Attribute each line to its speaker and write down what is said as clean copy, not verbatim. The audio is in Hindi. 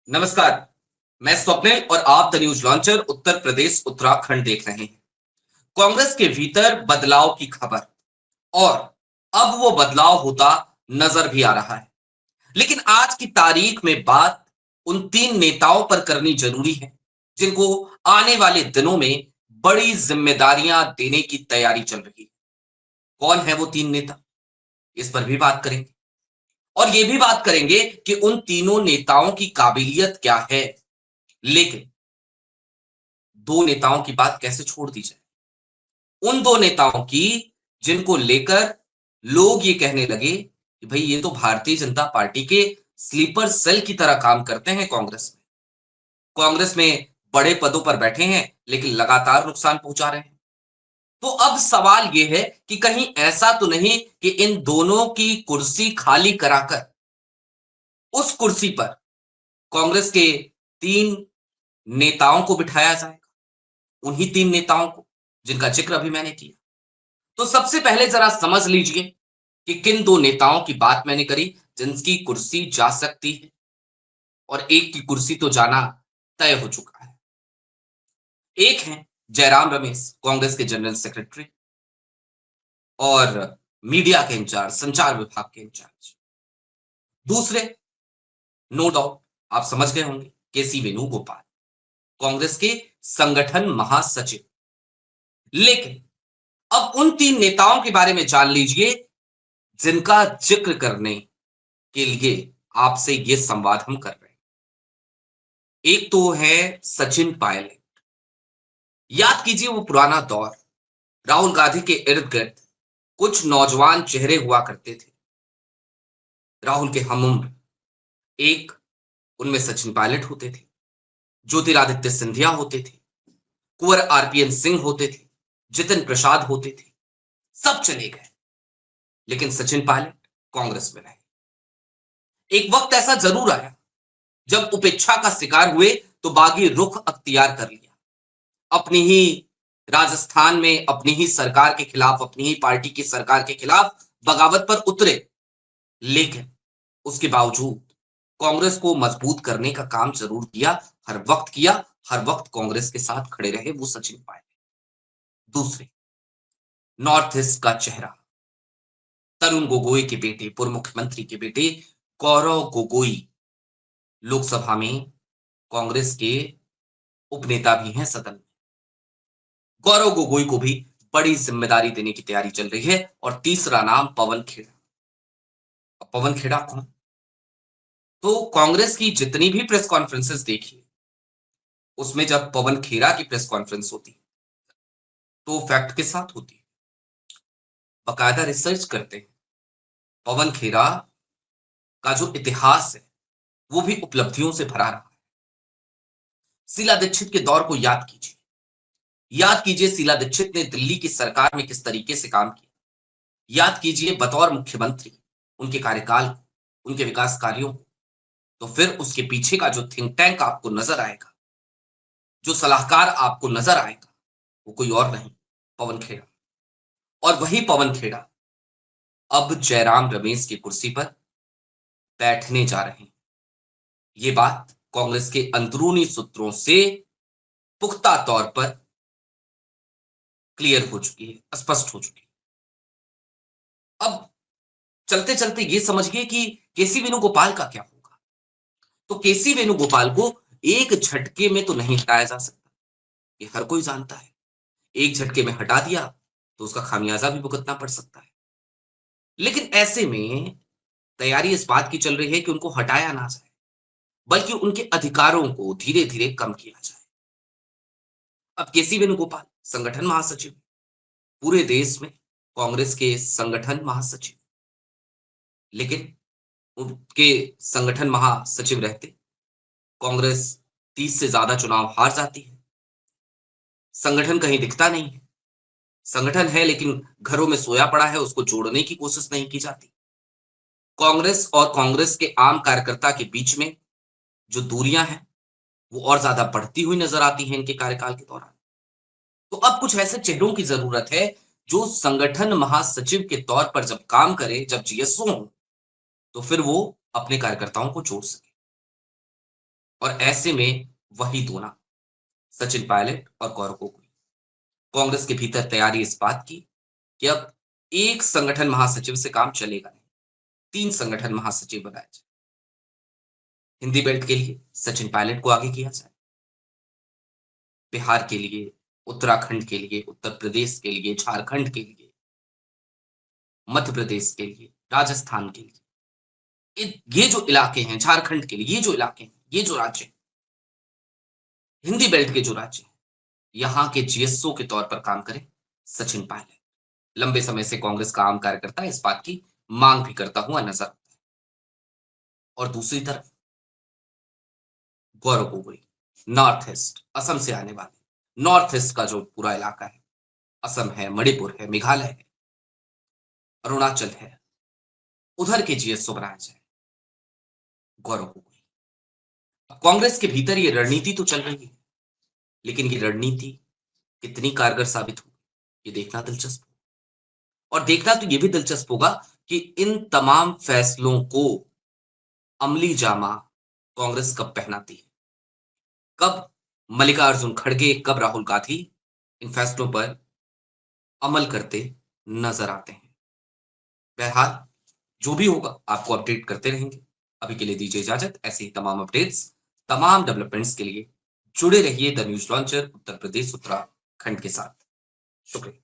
Speaker 1: नमस्कार। मैं स्वप्निल और आप the news launcher Uttar Pradesh Uttarakhand देख रहे हैं। कांग्रेस के भीतर बदलाव की खबर और अब वो बदलाव होता नजर भी आ रहा है। लेकिन आज की तारीख में बात उन तीन नेताओं पर करनी जरूरी है जिनको आने वाले दिनों में बड़ी जिम्मेदारियां देने की तैयारी चल रही है। कौन है वो तीन नेता, इस पर भी बात करेंगे और ये भी बात करेंगे कि उन तीनों नेताओं की काबिलियत क्या है। लेकिन दो नेताओं की बात कैसे छोड़ दी जाए, उन दो नेताओं की जिनको लेकर लोग ये कहने लगे कि भाई ये तो भारतीय जनता पार्टी के स्लीपर सेल की तरह काम करते हैं। कांग्रेस में बड़े पदों पर बैठे हैं लेकिन लगातार नुकसान पहुंचा रहे हैं। तो अब सवाल यह है कि कहीं ऐसा तो नहीं कि इन दोनों की कुर्सी खाली कराकर उस कुर्सी पर कांग्रेस के तीन नेताओं को बिठाया जाएगा, उन्हीं तीन नेताओं को जिनका जिक्र अभी मैंने किया। तो सबसे पहले जरा समझ लीजिए कि किन दो नेताओं की बात मैंने करी जिनकी कुर्सी जा सकती है और एक की कुर्सी तो जाना तय हो चुका है। एक है जयराम रमेश, कांग्रेस के जनरल सेक्रेटरी और मीडिया के इंचार्ज, संचार विभाग के इंचार्ज। दूसरे, नो डाउट आप समझ गए होंगे, केसी वेणुगोपाल, कांग्रेस के संगठन महासचिव। लेकिन अब उन तीन नेताओं के बारे में जान लीजिए जिनका जिक्र करने के लिए आपसे ये संवाद हम कर रहे हैं। एक तो है सचिन पायलट। याद कीजिए वो पुराना दौर, राहुल गांधी के इर्द गिर्द कुछ नौजवान चेहरे हुआ करते थे, राहुल के हमउम्र। एक उनमें सचिन पायलट होते थे, ज्योतिरादित्य सिंधिया होते थे, कुंवर आरपीएन सिंह होते थे, जितिन प्रसाद होते थे। सब चले गए, लेकिन सचिन पायलट कांग्रेस में रहे। एक वक्त ऐसा जरूर आया जब उपेक्षा का शिकार हुए तो बागी रुख अख्तियार कर लिया। अपनी ही राजस्थान में अपनी ही सरकार के खिलाफ, अपनी ही पार्टी की सरकार के खिलाफ बगावत पर उतरे। लेकिन उसके बावजूद कांग्रेस को मजबूत करने का काम जरूर किया, हर वक्त किया। हर वक्त कांग्रेस के साथ खड़े रहे वो सचिन पायलट। दूसरे, नॉर्थ ईस्ट का चेहरा, तरुण गोगोई के बेटे, पूर्व मुख्यमंत्री के बेटे गौरव गोगोई, लोकसभा में कांग्रेस के उपनेता भी हैं सदन में। गौरव गोगोई को भी बड़ी जिम्मेदारी देने की तैयारी चल रही है। और तीसरा नाम पवन खेड़ा। अब पवन खेड़ा कौन? तो कांग्रेस की जितनी भी प्रेस कॉन्फ्रेंसेस देखी, उसमें जब पवन खेड़ा की प्रेस कॉन्फ्रेंस होती है तो फैक्ट के साथ होती है, बाकायदा रिसर्च करते हैं। पवन खेड़ा का जो इतिहास है वो भी उपलब्धियों से भरा रहा है। शीला दीक्षित के दौर को याद कीजिए, याद कीजिए शीला दीक्षित ने दिल्ली की सरकार में किस तरीके से काम किया। याद कीजिए बतौर मुख्यमंत्री उनके कार्यकाल को, उनके विकास कार्यों को। तो फिर उसके पीछे का जो थिंक टैंक आपको नजर आएगा, जो सलाहकार आपको नजर आएगा, वो कोई और नहीं, पवन खेड़ा। और वही पवन खेड़ा अब जयराम रमेश की कुर्सी पर बैठने जा रहे हैं। ये बात कांग्रेस के अंदरूनी सूत्रों से पुख्ता तौर पर क्लियर हो चुकी है, स्पष्ट हो चुकी है। अब चलते चलते ये समझिए कि केसी वेणुगोपाल का क्या होगा। तो केसी वेणुगोपाल को एक झटके में तो नहीं हटाया जा सकता, ये हर कोई जानता है। एक झटके में हटा दिया तो उसका खामियाजा भी भुगतना पड़ सकता है। लेकिन ऐसे में तैयारी इस बात की चल रही है कि उनको हटाया ना जाए, बल्कि उनके अधिकारों को धीरे धीरे कम किया जाए। अब केसी वेणुगोपाल संगठन महासचिव, पूरे देश में कांग्रेस के संगठन महासचिव, लेकिन उनके संगठन महासचिव रहते कांग्रेस 30 से ज्यादा चुनाव हार जाती है। संगठन कहीं दिखता नहीं है, संगठन है लेकिन घरों में सोया पड़ा है, उसको जोड़ने की कोशिश नहीं की जाती। कांग्रेस और कांग्रेस के आम कार्यकर्ता के बीच में जो दूरियां हैं वो और ज्यादा बढ़ती हुई नजर आती हैं इनके कार्यकाल के दौरान। तो अब कुछ ऐसे चेहरों की जरूरत है जो संगठन महासचिव के तौर पर जब काम करे, जब जीएसओ हो, तो फिर वो अपने कार्यकर्ताओं को जोड़ सके। और ऐसे में वही दोना, सचिन पायलट और गौरव गोगोई, कांग्रेस के भीतर तैयारी इस बात की कि अब एक संगठन महासचिव से काम चलेगा नहीं, 3 संगठन महासचिव बनाए जाए। हिंदी बेल्ट के लिए सचिन पायलट को आगे किया जाए, बिहार के लिए, उत्तराखंड के लिए, उत्तर प्रदेश के लिए, झारखंड के लिए, मध्य प्रदेश के लिए, राजस्थान के लिए, ये जो इलाके हैं, झारखंड के लिए, ये जो इलाके हैं, ये जो राज्य हैं, हिंदी बेल्ट के जो राज्य हैं, यहां के जीएसओ के तौर पर काम करें सचिन पायलट। लंबे समय से कांग्रेस का आम कार्यकर्ता इस बात की मांग भी करता हुआ नजर आता है। और दूसरी तरफ गौरव गोगोई, नॉर्थ ईस्ट, असम से आने वाले, नॉर्थ ईस्ट का जो पूरा इलाका है, असम है, मणिपुर है, मेघालय है, अरुणाचल है, उधर के जीएसओ बनाया जाए गौरव गोगोई। कांग्रेस के भीतर ये रणनीति तो चल रही है, लेकिन ये रणनीति कितनी कारगर साबित होगी, ये देखना दिलचस्प होगा। और देखना तो ये भी दिलचस्प होगा कि इन तमाम फैसलों को अमली जामा कांग्रेस कब पहनाती है, कब मल्लिकार्जुन खड़गे, कब राहुल गांधी इन फैसलों पर अमल करते नजर आते हैं। बहरहाल जो भी होगा आपको अपडेट करते रहेंगे। अभी के लिए दीजिए इजाजत। ऐसे ही तमाम अपडेट्स, तमाम डेवलपमेंट्स के लिए जुड़े रहिए the news launcher Uttar Pradesh Uttarakhand के साथ। शुक्रिया।